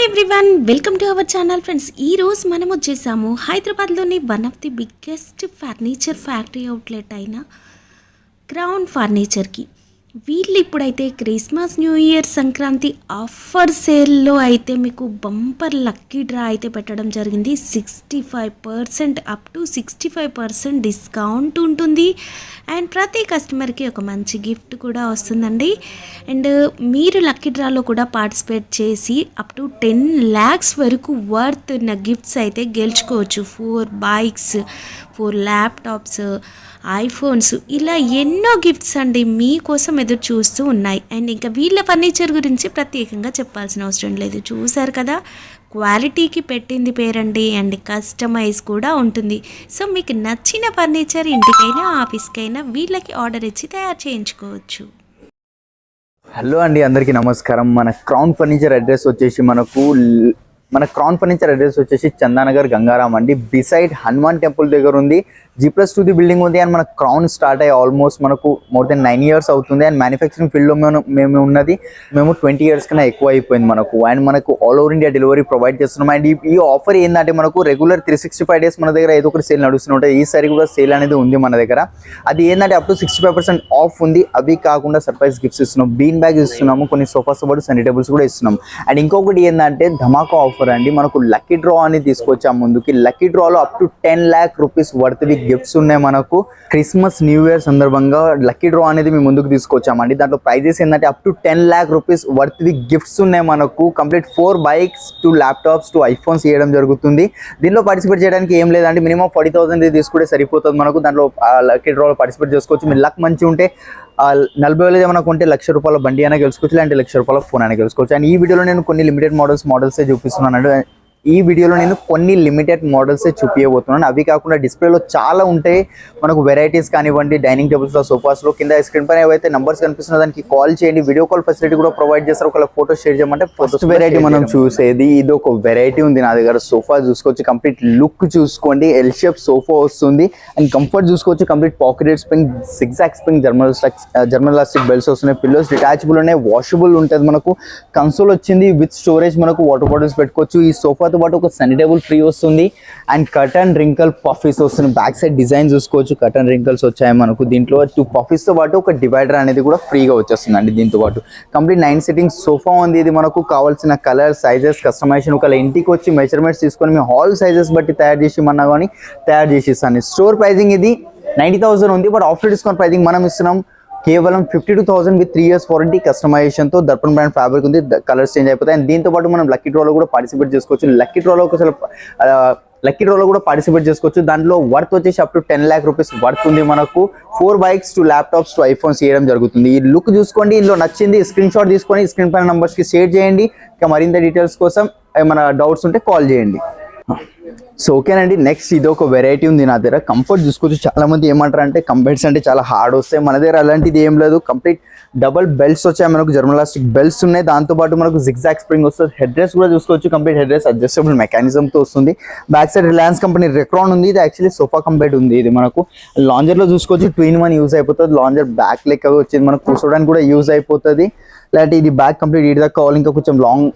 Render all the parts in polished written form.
Everyone, welcome to our channel friends. ఈ రోజు మనం వచ్చేసాము హైదరాబాద్లోని one of the biggest furniture factory outlet అయిన క్రౌన్ ఫర్నిచర్కి. వీళ్ళు ఇప్పుడైతే Christmas, new year, Sankranti offer సేల్లో అయితే మీకు బంపర్ లక్కీ డ్రా అయితే పెట్టడం జరిగింది. 65% అప్ టు 65% డిస్కౌంట్ ఉంటుంది. అండ్ ప్రతి కస్టమర్కి ఒక మంచి గిఫ్ట్ కూడా వస్తుందండి. అండ్ మీరు లక్కీ డ్రాలో కూడా పార్టిసిపేట్ చేసి అప్ టు 10 lakhs వరకు వర్త్ ఉన్న గిఫ్ట్స్ అయితే గెలుచుకోవచ్చు. 4 bikes, 4 ల్యాప్టాప్స్, ఐఫోన్స్, ఇలా ఎన్నో గిఫ్ట్స్ అండి మీకోసం ఎదురు చూస్తూ ఉన్నాయి. అండ్ ఇంకా వీళ్ళ ఫర్నిచర్ గురించి ప్రత్యేకంగా చెప్పాల్సిన అవసరం లేదు. చూసారు కదా, క్వాలిటీకి పెట్టింది పేరండి. అండ్ కస్టమైజ్ కూడా ఉంటుంది. సో మీకు నచ్చిన ఫర్నిచర్ ఇంటికైనా ఆఫీస్కైనా వీళ్ళకి ఆర్డర్ ఇచ్చి తయారు చేయించుకోవచ్చు. హలో అండి, అందరికీ నమస్కారం. మన క్రౌన్ ఫర్నిచర్ అడ్రస్ వచ్చేసి చందానగర్ గంగారాం అండి. బిసైడ్ హనుమాన్ టెంపుల్ దగ్గర ఉంది. G+2 బిల్డింగ్ ఉంది. అండ్ మన క్రౌన్ స్టార్ట్ అయ్యి ఆల్మోస్ట్ మనకు మోర్ దెన్ 9 years అవుతుంది. అండ్ మ్యానుఫ్యాక్చరింగ్ ఫీల్డ్లో మేము ఉన్నది 20 years కన్నా ఎక్కువ అయిపోయింది మనకు. అండ్ మనకు all over India delivery provide చేస్తున్నాం. అండ్ ఈ ఆఫర్ ఏంటంటే మనకు రెగ్యులర్ 365 days మన దగ్గర ఏదో ఒకటి సేల్ నడుస్తూ ఉంటుంది. ఈసారి కూడా సేల్ అనేది ఉంది మన దగ్గర. అది ఏంటంటే అప్ టు 65% ఆఫ్ ఉంది. అవి కాకుండా సర్ప్రైజ్ గిఫ్ట్స్ ఇస్తున్నాం, బీన్ బ్యాగ్ ఇస్తున్నాము, కొన్ని సోఫాస్ పాటు సన్నీ టేబుల్స్ కూడా ఇస్తున్నాం. అండ్ ఇంకొకటి ఏంటంటే ధమాకా ఆఫర్ అండి. మనకు లక్కీ డ్రా అని తీసుకొచ్చాం ముందుకి. లక్కీ డ్రాలో up to 10 lakh rupees worth gifts ఉన్నాయి మనకు. క్రిస్మస్, న్యూ ఇయర్ సందర్భంగా లక్కీ డ్రా అనేది మేము ముందుకు తీసుకొచ్చామండి. దాంట్లో ప్రైజెస్ ఏంటంటే up to 10 lakh rupees worth gifts ఉన్నాయి మనకు. కంప్లీట్ 4 bikes, 2 ల్యాప్టాప్స్, 2 ఐఫోన్స్ ఇవ్వడం జరుగుతుంది. దీనిలో పార్టిసిపేట్ చేయడానికి ఏం లేదండి, మినిమం 40,000 తీసుకుంటే సరిపోతుంది మనకు. దాంట్లో లక్కీ డ్రాలో పార్టిసిపేట్ చేసుకోవచ్చు. మీరు లక్ మంచిగా ఉంటే 40,000 ఏమైనా కొంటే ₹1,00,000 బండి అయినా గెలుచుకోవచ్చు, లేదంటే ₹1,00,000 ఫోన్ అయినా గెలుచుకోవచ్చు. అండ్ ఈ వీడియోలో నేను కొన్ని లిమిటెడ్ మోడల్సే చూపిస్తున్నాను. ఈ వీడియోలో నేను కొన్ని లిమిటెడ్ మోడల్సే చూపించబోతున్నాను. అవి కాకుండా డిస్ప్లేలో చాలా ఉంటాయి మనకు, వెరైటీస్ కానివ్వండి, డైనింగ్ టేబుల్స్లో, సోఫాస్లో. కింద స్క్రీన్ పైన ఏవైతే నెంబర్స్ కనిపిస్తున్నా దానికి కాల్ చేయండి. వీడియో కాల్ ఫెసిలిటీ కూడా ప్రొవైడ్ చేస్తారు. ఒకవేళ ఫోటో షేర్ చేయమంటే ఫస్ట్ వెరైటీ మనం చూసేది ఇది ఒక వెరైటీ ఉంది నా దగ్గర. సోఫా చూసుకోవచ్చు, కంప్లీట్ లుక్ చూసుకోండి. ఎల్ షేప్ సోఫా వస్తుంది. అండ్ కంఫర్ట్ చూసుకోవచ్చు, complete pocketed spring, zigzag spring, German elastic belts వస్తున్నాయి. పిల్లోస్ డిటాచబుల్ ఉన్నాయి, వాషబుల్ ఉంటుంది మనకు. కన్సోల్ వచ్చింది విత్ స్టోరేజ్, మనకు వాటర్ బాటిల్స్ పెట్టుకోవచ్చు. ఈ సోఫాతో పాటు ఒక సన్నీ టేబుల్ ఫ్రీ వస్తుంది. అండ్ కర్టన్ రింకల్ పఫీస్ వస్తుంది. బ్యాక్ సైడ్ డిజైన్ చూసుకోవచ్చు, కర్టన్ రింకల్స్ వచ్చాయి మనకు. దీంట్లో 2 పఫీస్ తో పాటు ఒక డివైడర్ అనేది కూడా ఫ్రీగా వచ్చేస్తుంది అండి. దీంతో పాటు కంప్లీట్ 9 seating సోఫా ఉంది. ఇది మనకు కావాల్సిన కలర్, సైజెస్, కస్టమైజేషన్ ఒకవేళ ఇంటికి వచ్చి మెజర్మెంట్స్ తీసుకొని మీ హాల్ సైజెస్ బట్టి తయారు చేసి మన్నా కానీ తయారు చేసి ఇస్తాను. స్టోర్ ప్రైజింగ్ ఇది 90,000 ఉంది. బట్ ఆఫ్టర్ డిస్కౌంట్ ప్రైజింగ్ మనం ఇస్తున్నాం కేవలం 52,000 విత్ 3 years వారంటీ. కస్టమైజేషన్ తో దర్పణ్ బ్రాండ్ ఫ్యాబ్రిక్ ఉంది. కలర్స్ చేంజ్ అయిపోతాయి. అండ్ దీంతో పాటు మనం లక్కీ డ్రాలో కూడా పార్టిసిపేట్ చేసుకోవచ్చు. లక్కీ డ్రాలో కూడా పార్టిసిపేట్ చేసుకోవచ్చు. దాంట్లో వర్త్ వచ్చేసి up to 10 lakh rupees worth ఉంది మనకు. 4 bikes, 2 ల్యాప్టాప్స్, 2 ఐఫోన్స్ ఇవ్వడం జరుగుతుంది. ఈ లుక్ చూసుకోండి, ఇందులో నచ్చింది స్క్రీన్ షాట్ తీసుకొని స్క్రీన్ పైన నంబర్స్కి షేర్ చేయండి. ఇంకా మరింత డీటెయిల్స్ కోసం ఏమైనా డౌట్స్ ఉంటే కాల్ చేయండి. సో ఓకేనండి, నెక్స్ట్ ఇది ఒక వెరైటీ ఉంది నా దగ్గర. కంఫర్ట్ చూసుకోవచ్చు. చాలా మంది ఏమంటారు అంటే కంఫర్ట్స్ అంటే చాలా హార్డ్ వస్తాయి. మన దగ్గర అలాంటిది ఏం లేదు. కంప్లీట్ డబల్ బెల్ట్స్ వచ్చాయి మనకు, జర్మన్ ఎలాస్టిక్ బెల్ట్స్ ఉన్నాయి. దాంతోపాటు మనకు జిగ్జాగ్ స్ప్రింగ్ వస్తుంది. హెడ్ రెస్ట్ కూడా చూసుకోవచ్చు, కంప్లీట్ హెడ్ రెస్ట్ అడ్జస్టబుల్ మెకానిజంతో వస్తుంది. Back side Reliance company Recron ఉంది. ఇది యాక్చువల్లీ సోఫా కంప్లీట్ ఉంది. ఇది మనకు లాంజర్లో చూసుకోవచ్చు, 2-in-1 యూజ్ అయిపోతుంది. లాంజర్ బ్యాక్ లెక్క వచ్చింది, మనకు కూర్చోడానికి కూడా యూజ్ అయిపోతుంది. లేదంటే ఇది బ్యాక్ కంప్లీట్ ఇటు దాకా కావాలి, ఇంకా కొంచెం లాంగ్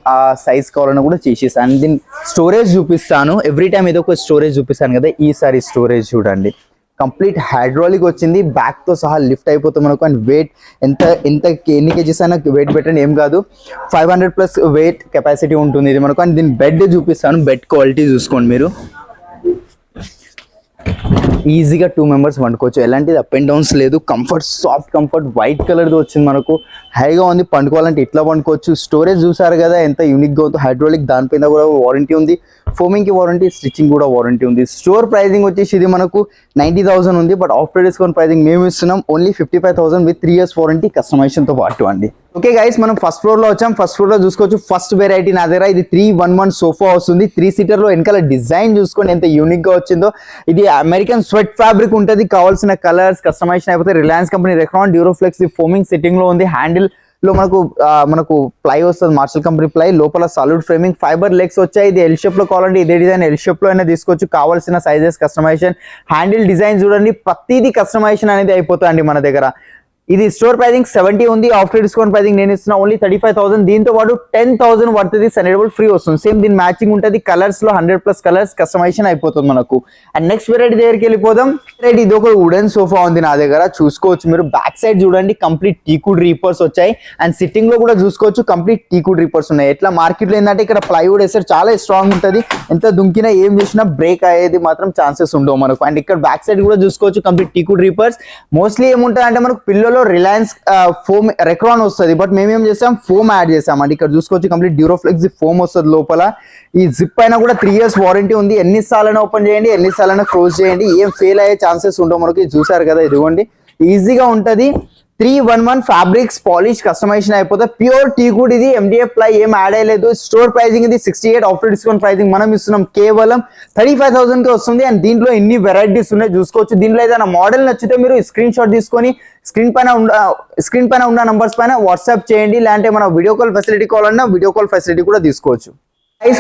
సైజ్ కావాలన్నా కూడా చేసేస్తాను. అండ్ దీని స్టోరేజ్ చూపిస్తాను. ఎవ్రీ టైం ఏదో ఒక స్టోరేజ్ చూపిస్తాను కదా, ఈసారి స్టోరేజ్ చూడండి. కంప్లీట్ హైడ్రాలిక్ వచ్చింది, బ్యాక్ తో సహా లిఫ్ట్ అయిపోతుంది మనకు. అండ్ వెయిట్ ఎన్ని కేజీస్ అయినా వెయిట్ పెట్టండి, ఏం కాదు. 500+ వెయిట్ కెపాసిటీ ఉంటుంది ఇది మనకు. అండ్ దీని బెడ్ చూపిస్తాను. బెడ్ క్వాలిటీ చూసుకోండి మీరు. ఈజీగా 2 members వండుకోవచ్చు. ఎలాంటిది అప్ అండ్ డౌన్స్ లేదు. కంఫర్ట్, సాఫ్ట్ కంఫర్ట్, వైట్ కలర్ది వచ్చింది మనకు. హైగా ఉంది, పండుకోవాలంటే ఇట్లా పండుకోవచ్చు. స్టోరేజ్ చూసారు కదా ఎంత యూనిక్గా ఉందో. హైడ్రాలిక్, దానిపైన కూడా వారంటీ ఉంది. ఫోమింగ్కి వారంటీ, స్టిచ్చింగ్ కూడా వారంటీ ఉంది. స్టోర్ ప్రైజింగ్ వచ్చేసి ఇది మనకు 90,000 ఉంది. బట్ ఆఫ్టర్ డిస్కౌంట్ ప్రైజింగ్ మేము ఇస్తున్నాం ఓన్లీ 55,000 విత్ 3 years వారంటీ, కస్టమైజేషన్తో పాటు అండి. ఓకే గైస్, మనం ఫస్ట్ ఫ్లోర్లో వచ్చాం. ఫస్ట్ ఫ్లోర్లో చూసుకోవచ్చు ఫస్ట్ వెరైటీ నా దగ్గర. ఇది 311 సోఫా వస్తుంది. 3 seaterలో వెనకాల డిజైన్ చూసుకోండి ఎంత యూనిక్గా వచ్చిందో. ఇది అమెరికన్ స్వెట్ ఫ్యాబ్రిక్ ఉంటుంది. కావాల్సిన కలర్స్, కస్టమైజేషన్ అయిపోతే. రిలయన్స్ కంపెనీ రెక్రాన్ డ్యూరోఫ్లెక్స్ ఫోమింగ్ సెట్టింగ్లో ఉంది. హ్యాండిల్ లో మనకు ప్లై వస్తుంది, మార్షల్ కంపెనీ ప్లై. లోపల సాలిడ్ ఫ్రేమింగ్, ఫైబర్ లెగ్స్ వచ్చాయి. ఇది ఎల్ షేప్ లో కావాలంటే ఇదే డిజైన్ ఎల్ షేప్ లో అయినా తీసుకోవచ్చు. కావాల్సిన సైజెస్, కస్టమైజేషన్. హ్యాండిల్ డిజైన్ చూడండి, ప్రతిదీ కస్టమైజేషన్ అనేది అయిపోతుంది మన దగ్గర. ఇది స్టోర్ ప్రైజింగ్ 70 ఉంది, ఆఫ్టర్ డిస్కౌంట్ ప్రైజింగ్ నేను ఇస్తున్నా ఓన్లీ 35,000. దీంతో పాటు 10,000 వర్త్ సనరేబుల్ ఫ్రీ వస్తుంది. సేమ్ దీని మ్యాచింగ్ ఉంటుంది, కలర్స్ లో 100+ కలర్స్ కస్టమైజేషన్ అయిపోతుంది మనకు. అండ్ నెక్స్ట్ వెరైటీ దగ్గరికి వెళ్ళిపోదాం. ఇది ఒక వుడెన్ సోఫా ఉంది నా దగ్గర, చూసుకోవచ్చు మీరు. బ్యాక్ సైడ్ చూడండి కంప్లీట్ టీకుడ్ రీపర్స్ వచ్చాయి, అండ్ సిట్టింగ్ లో కూడా చూసుకోవచ్చు కంప్లీట్ టీకుడ్ రీపర్స్ ఉన్నాయి. ఎట్లా మార్కెట్ లో ఏంటంటే ఇక్కడ ప్లైవుడ్ వేస్తారు, చాలా స్ట్రాంగ్ ఉంటుంది, ఎంత దుంకినా ఏం చేసినా బ్రేక్ అయ్యేది మాత్రం ఛాన్సెస్ ఉండవు మనకు. అండ్ ఇక్కడ బ్యాక్ సైడ్ కూడా చూసుకోవచ్చు కంప్లీట్ టీకుడ్ రీపర్స్. మోస్ట్లీ ఏముంటుంది అంటే మనకు పిల్లలో రిలయన్స్ ఫోమ్ రెక్రాన్ వస్తుంది, బట్ మేమేం చేసాం ఫోమ్ యాడ్ చేసామండి. ఇక్కడ చూసుకోవచ్చు కంప్లీట్ డ్యూరోఫ్లెక్స్ ఫోమ్ వస్తుంది లోపల. ఈ జిప్ అయినా కూడా 3 years వారంటీ ఉంది. ఎన్నిసార్లు ఓపెన్ చేయండి, ఎన్నిసార్లు క్లోజ్ చేయండి, ఏం ఫెయిల్ అయ్యే ఛాన్సెస్ ఉండవు మనకి. చూసారు కదా, ఇదిగోండి ఈజీగా ఉంటుంది. 311 ఫ్యాబ్రిక్స్ పాలిష్ కస్టమైజేషన్ అయిపోతే ప్యూర్ టీకుడ్. ఇది MDF ప్లై ఏం యాడ్ అయ్యలేదు. స్టోర్ ప్రైజింగ్ ఇది 68, ఆఫ్టర్ డిస్కౌంట్ ప్రైజింగ్ మనం ఇస్తున్నాం కేవలం 35,000 కి వస్తుంది. అండ్ దీంట్లో ఎన్ని వెరైటీస్ ఉన్నాయి చూసుకోవచ్చు. దీంట్లో ఏదైనా మోడల్ నచ్చితే మీరు స్క్రీన్ షాట్ తీసుకొని స్క్రీన్ పైన ఉన్న నంబర్స్ పైన వాట్సాప్ చేయండి, లేదంటే మన వీడియో కాల్ ఫెసిలిటీ కావాలన్నా వీడియో కాల్ ఫెసిలిటీ కూడా తీసుకోవచ్చు.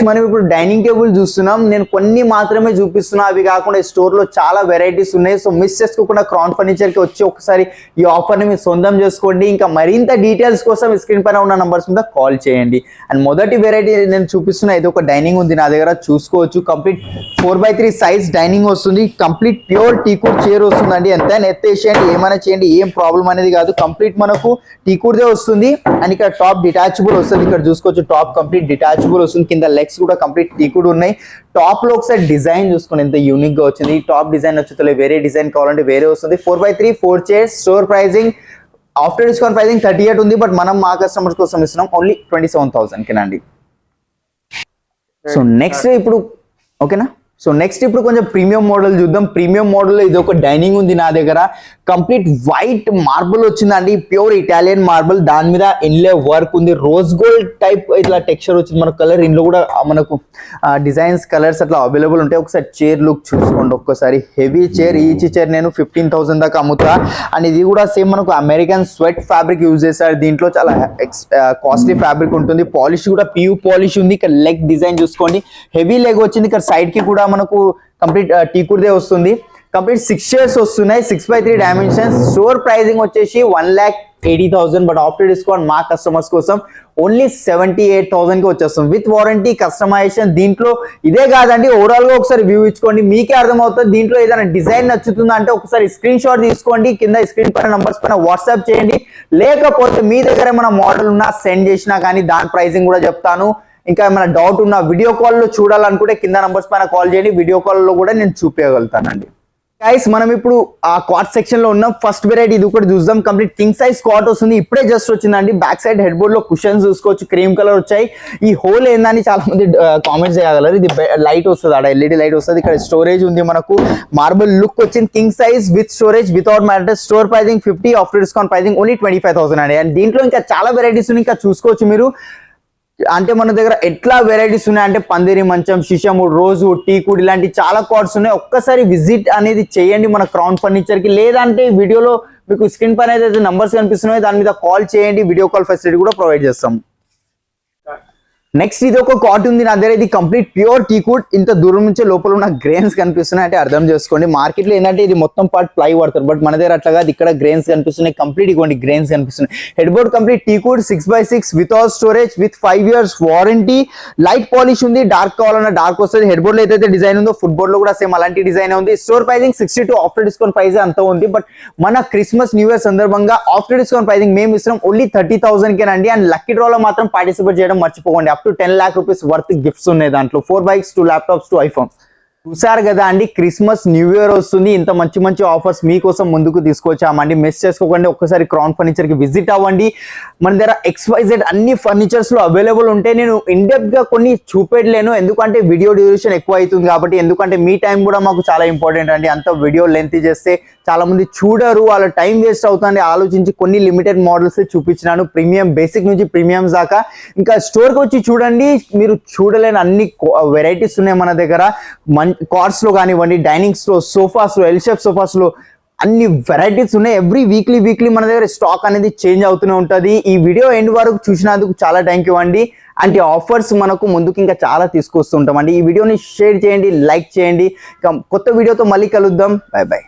మనం ఇప్పుడు డైనింగ్ టేబుల్ చూస్తున్నాం, నేను కొన్ని మాత్రమే చూపిస్తున్నా, అవి కాకుండా స్టోర్ లో చాలా వెరైటీస్ ఉన్నాయి. సో మిస్ చేసుకోకుండా క్రౌన్ ఫర్నిచర్ కి వచ్చి ఒకసారి ఈ ఆఫర్ ని మీరు సొంతం చేసుకోండి. ఇంకా మరింత డీటెయిల్స్ కోసం స్క్రీన్ పైన ఉన్న నంబర్స్ మీద కాల్ చేయండి. అండ్ మొదటి వెరైటీ నేను చూపిస్తున్నా, ఇది ఒక డైనింగ్ ఉంది నా దగ్గర, చూసుకోవచ్చు కంప్లీట్ 4x3 సైజ్ డైనింగ్ వస్తుంది. కంప్లీట్ ప్యూర్ టీకుడ్ చైర్ వస్తుందండి. ఎంతైనా ఎత్తేసేయండి, ఏమైనా చేయండి, ఏం ప్రాబ్లం అనేది కాదు. కంప్లీట్ మనకు టీకుడ్దే వస్తుంది. అండ్ ఇక్కడ టాప్ డిటాచబుల్ వస్తుంది. ఇక్కడ చూసుకోవచ్చు టాప్ కంప్లీట్ డిటాచబుల్ వస్తుంది. కింద లెగ్స్ కూడా కంప్లీట్ టీకుడ్ ఉన్నాయి. టాప్ లో ఒకసారి డిజైన్ చూసుకోండి ఎంత యూనిక్ గా వచ్చింది. ఈ టాప్ డిజైన్ వచ్చి వేరే డిజైన్ కావాలంటే వేరే వస్తుంది. 4x3 4 chairs. Store pricing after discount pricing 38 ఉంది, బట్ మనం మా కస్టమర్స్ కోసం ఇస్తున్నాం ఓన్లీ 27,000 కినండి. సో నెక్స్ట్ ఇప్పుడు ఓకేనా. సో నెక్స్ట్ ఇప్పుడు కొంచెం ప్రీమియం మోడల్ చూద్దాం. ప్రీమియం మోడల్ ఇది ఒక డైనింగ్ ఉంది నా దగ్గర, కంప్లీట్ వైట్ మార్బుల్ వచ్చిందండి, ప్యూర్ ఇటాలియన్ మార్బుల్. దాని మీద ఇన్లే వర్క్ ఉంది, రోజ్ గోల్డ్ టైప్ ఇట్లా టెక్స్చర్ వచ్చింది మనకు. కలర్ ఇందులో కూడా మనకు డిజైన్స్ కలర్స్ అట్లా అవైలబుల్ ఉంటాయి. ఒకసారి చైర్ లుక్ చూసుకోండి ఒక్కసారి. హెవీ చైర్, ఈచ్ చైర్ నేను 15,000 దాకా అమ్ముతా. అండ్ ఇది కూడా సేమ్ మనకు అమెరికన్ స్వెట్ ఫ్యాబ్రిక్ యూజ్ చేస్తారు. దీంట్లో చాలా కాస్ట్లీ ఫ్యాబ్రిక్ ఉంటుంది. పాలిష్ కూడా PU పాలిష్ ఉంది. ఇక్కడ లెగ్ డిజైన్ చూసుకోండి, హెవీ లెగ్ వచ్చింది. ఇక్కడ సైడ్ కి కూడా మనకు కంప్లీట్ టీకుడ్దే వస్తుంది. కంప్లీట్ 6 chairs వస్తున్నాయి, 6x3 డైమెన్షన్స్. స్టోర్ ప్రైజింగ్ వచ్చేసి 1,80,000, బట్ ఆఫ్టర్ డిస్కౌంట్ మా కస్టమర్స్ కోసం ఓన్లీ 78,000 కి వచ్చేస్తుంది విత్ వారంటీ కస్టమైజేషన్. దీంట్లో ఇదే కాదండి, ఓవరాల్ గా ఒకసారి వ్యూ ఇచ్చుకోండి, మీకే అర్థమవుతుంది. దీంట్లో ఏదైనా డిజైన్ నచ్చుతుందా అంటే ఒకసారి స్క్రీన్ షాట్ తీసుకోండి, కింద స్క్రీన్ పైన నంబర్స్ పైన వాట్సాప్ చేయండి. లేకపోతే మీ దగ్గర ఏమైనా మోడల్ ఉన్నా సెండ్ చేసినా కానీ దాని ప్రైజింగ్ కూడా చెప్తాను. ఇంకా ఏమైనా డౌట్ ఉన్నా వీడియో కాల్లో చూడాలనుకుంటే కింద నంబర్స్ పైన కాల్ చేయండి, వీడియో కాల్లో కూడా నేను చూపించగలుగుతానండి. గైస్ మనం ఇప్పుడు ఆ కాట్ సెక్షన్ లో ఉన్నాం. ఫస్ట్ వెరైటీ ఇది కూడా చూద్దాం. కంప్లీట్ కింగ్ సైజ్ కాట్ వస్తుంది, ఇప్పుడే జస్ట్ వచ్చిందండి. బ్యాక్ సైడ్ హెడ్ బోర్డ్ లో కుషన్స్ చూసుకోవచ్చు, క్రీమ్ కలర్ వచ్చాయి. ఈ హోల్ ఏందని చాలా మంది కామెంట్స్ చేయగలరు. ఇది లైట్ వస్తుంది, ఆడ LED లైట్ వస్తుంది. ఇక్కడ స్టోరేజ్ ఉంది, మనకు మార్బుల్ లుక్ వచ్చింది. King size with storage without mattress. Store pricing 50, after discount pricing only 25,000 అండి. అండ్ దీంట్లో ఇంకా చాలా వెరైటీస్ ఉన్నాయి, ఇంకా చూసుకోవచ్చు మీరు. అంటే మన దగ్గర ఎట్లా వెరైటీస్ ఉన్నాయి అంటే పందిరి మంచం, శిశము, రోజు, టీకుడ్ ఇలాంటి చాలా కార్డ్స్ ఉన్నాయి. ఒక్కసారి విజిట్ అనేది చేయండి మన క్రౌన్ ఫర్నిచర్ కి. లేదంటే వీడియోలో మీకు స్క్రీన్ పైన ఏదైతే నంబర్స్ కనిపిస్తున్నాయో దాని మీద కాల్ చేయండి, వీడియో కాల్ ఫెసిలిటీ కూడా ప్రొవైడ్ చేస్తాం. నెక్స్ట్ ఇది ఒక కాట్ ఉంది నా దగ్గర, ఇది కంప్లీట్ ప్యూర్ టీకుడ్. ఇంత దూరం నుంచి లోపల ఉన్న గ్రెయిన్స్ కనిపిస్తున్నాయి అంటే అర్థం చేసుకోండి. మార్కెట్ లో ఏంటంటే ఇది మొత్తం పార్ట్ ప్లై వాడతారు, బట్ మన దగ్గర అట్లా కాదు. ఇక్కడ గ్రెయిన్స్ కనిపిస్తున్నాయి, కంప్లీట్ ఇవ్వండి గ్రెయిన్స్ కనిపిస్తున్నాయి. Head board complete టీకుడ్ 6x6 without storage with 5 years warranty. Light polish ఉంది, డార్క్ కావాలన్నా డార్క్ వస్తుంది. హెడ్ బోర్డ్ లో ఏదైతే డిజైన్ ఉందో ఫుట్ బోర్డ్ లో కూడా సేమ్ అలాంటి డిజైన్ ఉంది. Store pricing 62, after discount price అంత ఉంది. బట్ మన క్రిస్మస్ న్యూ ఇయర్ సందర్భంగా ఆఫ్టర్ డిస్కౌంట్ ప్రైజింగ్ మేము ఇస్తున్నాం ఓన్లీ 30,000 కేనండి. అండ్ లక్కీ డ్రా లో మాత్రం పార్టిసిపేట్ చేయడం మర్చిపోకండి. Up to 10 lakh rupees worth gifts ఉన్నాయి దాంట్లో. 4 bikes, 2 laptops, 2 iPhone. చూసారు కదా అండి, క్రిస్మస్ న్యూ ఇయర్ వస్తుంది, ఇంత మంచి మంచి ఆఫర్స్ మీకోసం ముందుకు తీసుకొచ్చామండి. మిస్ చేసుకోకండి, ఒక్కసారి క్రౌన్ ఫర్నిచర్ కి విజిట్ అవ్వండి. మన దగ్గర XYZ అన్ని ఫర్నిచర్స్ లో అవైలబుల్ ఉంటాయి. నేను ఇన్ డెప్త్ గా కొన్ని చూపెట్టలేను, ఎందుకంటే వీడియో డ్యూరేషన్ ఎక్కువ అవుతుంది కాబట్టి. ఎందుకంటే మీ టైం కూడా మాకు చాలా ఇంపార్టెంట్ అండి. అంత వీడియో లెంత్ చేస్తే చాలా మంది చూడరు, వాళ్ళ టైం వేస్ట్ అవుతుంది. ఆలోచించి కొన్ని లిమిటెడ్ మోడల్స్ చూపించినాను, ప్రీమియం బేసిక్ నుంచి ప్రీమియం దాకా. ఇంకా స్టోర్కి వచ్చి చూడండి, మీరు చూడలేని అన్ని వెరైటీస్ ఉన్నాయి మన దగ్గర. కార్డ్స్ లో కానివ్వండి, డైనింగ్స్ లో, సోఫాస్ లో, ఎల్ షేప్ సోఫాస్ లో అన్ని వెరైటీస్ ఉన్నాయి. ఎవ్రీ వీక్లీ మన దగ్గర స్టాక్ అనేది చేంజ్ అవుతూనే ఉంటుంది. ఈ వీడియో ఎండ్ వరకు చూసినందుకు చాలా థ్యాంక్ యూ అండి. అంటే ఆఫర్స్ మనకు ముందుకు ఇంకా చాలా తీసుకొస్తుంటాం అండి. ఈ వీడియోని షేర్ చేయండి, లైక్ చేయండి. కొత్త వీడియోతో మళ్ళీ కలుద్దాం. By by.